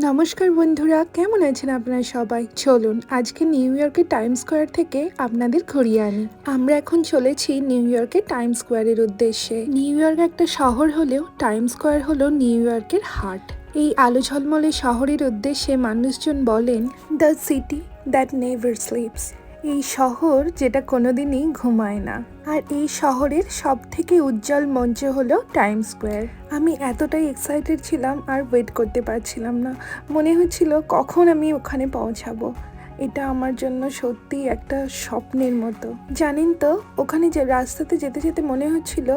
নমস্কার বন্ধুরা, কেমন আছেন আপনারা সবাই? চলুন আজকে নিউ ইয়র্কের টাইম স্কোয়ার থেকে আপনাদের ঘুরিয়ে আনি। আমরা এখন চলেছি নিউ ইয়র্কের টাইম স্কোয়ারের উদ্দেশ্যে। নিউ ইয়র্ক একটা শহর হলেও টাইম স্কোয়ার হলো নিউ ইয়র্কের হার্ট। এই আলো ঝলমলে শহরের উদ্দেশ্যে মানুষজন বলেন, the city that never sleeps. এই শহর যেটা কোনোদিনই ঘুমায় না। আর এই শহরের সব থেকে উজ্জ্বল মঞ্চ হলো টাইম স্কোয়ার। আমি এতটাই এক্সাইটেড ছিলাম আর ওয়েট করতে পারছিলাম না। মনে হচ্ছিল কখন আমি ওখানে পৌঁছাবো। এটা আমার জন্য সত্যি একটা স্বপ্নের মতো। জানেন তো, ওখানে যে রাস্তাতে যেতে যেতে মনে হচ্ছিল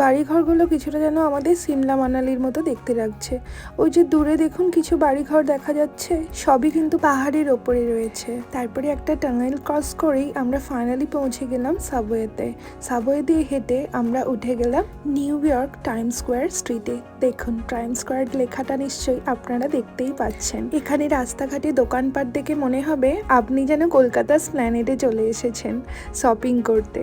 বাড়িঘরগুলো কিছুটা যেন আমাদের সিমলা মানালির মতো দেখতে লাগছে। ওই যে দূরে দেখুন কিছু বাড়িঘর দেখা যাচ্ছে, সবই কিন্তু পাহাড়ের ওপরে রয়েছে। তারপরে একটা টানেল ক্রস করেই আমরা ফাইনালি পৌঁছে গেলাম সাবওয়েতে। সাবওয়ে দিয়ে হেঁটে আমরা উঠে গেলাম নিউ ইয়র্ক টাইম স্কোয়ার স্ট্রিটে। দেখুন টাইম স্কোয়ার লেখাটা নিশ্চয়ই আপনারা দেখতেই পাচ্ছেন। এখানে রাস্তাঘাটে দোকানপাট দেখে মনে হবে আপনি যেন কলকাতা স্প্ল্যানেডে চলে এসেছেন শপিং করতে।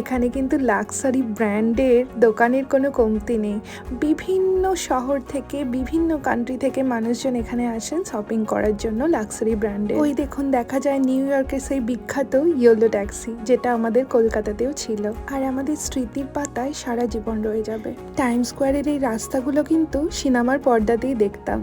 এখানে কিন্তু লাক্সারি ব্র্যান্ডের দোকানের কোনো কমতি নেই। বিভিন্ন শহর থেকে, বিভিন্ন কান্ট্রি থেকে মানুষজন এখানে আসেন শপিং করার জন্য লাক্সারি ব্র্যান্ডে। ওই দেখুন দেখা যায় নিউ ইয়র্কের সেই বিখ্যাত ইয়েলো ট্যাক্সি, যেটা আমাদের কলকাতাতেও ছিল। আর আমাদের স্মৃতির পাতায় সারা জীবন রয়ে যাবে। টাইম স্কোয়ারের এই রাস্তাগুলো কিন্তু সিনেমার পর্দাতেই দেখতাম।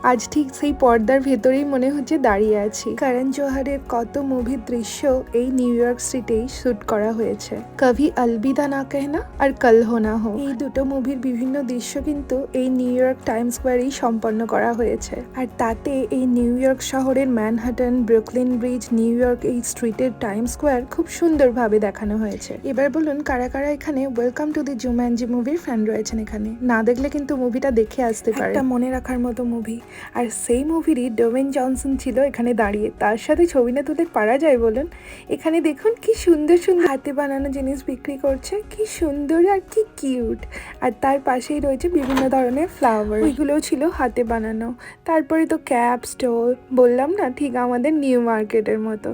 আজ ঠিক সেই পর্দার ভেতরেই মনে হচ্ছে দাঁড়িয়ে আছি। করণ জোহরের কত মুভির দৃশ্য এই নিউ ইয়র্ক স্ট্রিটেই শুট করা হয়েছে। কভি অলবিদা না কেহনা আর কল হো না হো, এই দুটো মুভির বিভিন্ন দৃশ্য কিন্তু এই নিউ ইয়র্ক টাইম স্কোয়ারেই সম্পন্ন করা হয়েছে। আর তাতে এই নিউ ইয়র্ক শহরের Manhattan, Brooklyn bridge, new York এই স্ট্রিটের টাইম স্কোয়ার খুব সুন্দরভাবে দেখানো হয়েছে। এবার বলুন কারা কারা এখানে ওয়েলকাম টু দি জুম্যানজি মুভির ফ্যান রয়েছেন এখানে? না দেখলে কিন্তু মুভিটা দেখে আসতে পারে, একটা মনে রাখার মতো মুভি। আর সেই মুভিরই ডোয়েন জনসন ছিল এখানে দাঁড়িয়ে। তার সাথে ছবি না তুলে পারা যায় বলুন? এখানে দেখুন কি সুন্দর সুন্দর হাতে বানানো জিনিস বিক্রি করছে, কি সুন্দর আর কি কিউট। আর তার পাশেই রয়েছে বিভিন্ন ধরনের ফ্লাওয়ার, ওইগুলোও ছিল হাতে বানানো। তারপরে তো ক্যাপ স্টোর, বললাম না ঠিক আমাদের নিউ মার্কেটের মতো।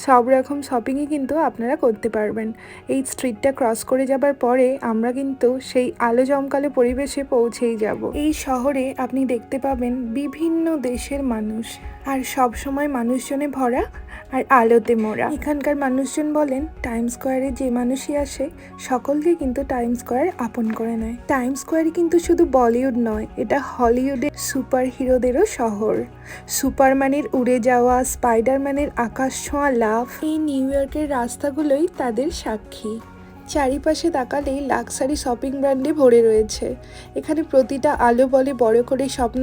সব রকম শপিংই কিন্তু আপনারা করতে পারবেন। এই স্ট্রিটটা ক্রস করে যাবার পরে আমরা কিন্তু সেই আলো জমকালো পরিবেশে পৌঁছেই যাব। এই শহরে আপনি দেখতে পাবেন বিভিন্ন দেশের মানুষ, আর সব সময় মানুষজনে ভরা আর আলোতে মোড়া। এখানকার মানুষজন বলেন টাইম স্কোয়ারে যে মানুষই আসে সকলকে কিন্তু টাইম স্কোয়ার আপন করে নেয়। টাইম স্কোয়ারে কিন্তু শুধু বলিউড নয়, এটা হলিউডের সুপার হিরোদেরও শহর। সুপারম্যানের উড়ে যাওয়া, স্পাইডারম্যানের আকাশ ছোঁয়া লাফ, এই নিউ ইয়র্কের রাস্তাগুলোই তাদের সাক্ষী। চারিপাশে তাকালেই লাক্সারি শপিং ব্র্যান্ডে ভরে রয়েছে। এখানে প্রতিটা আলো বলে বড় করে স্বপ্ন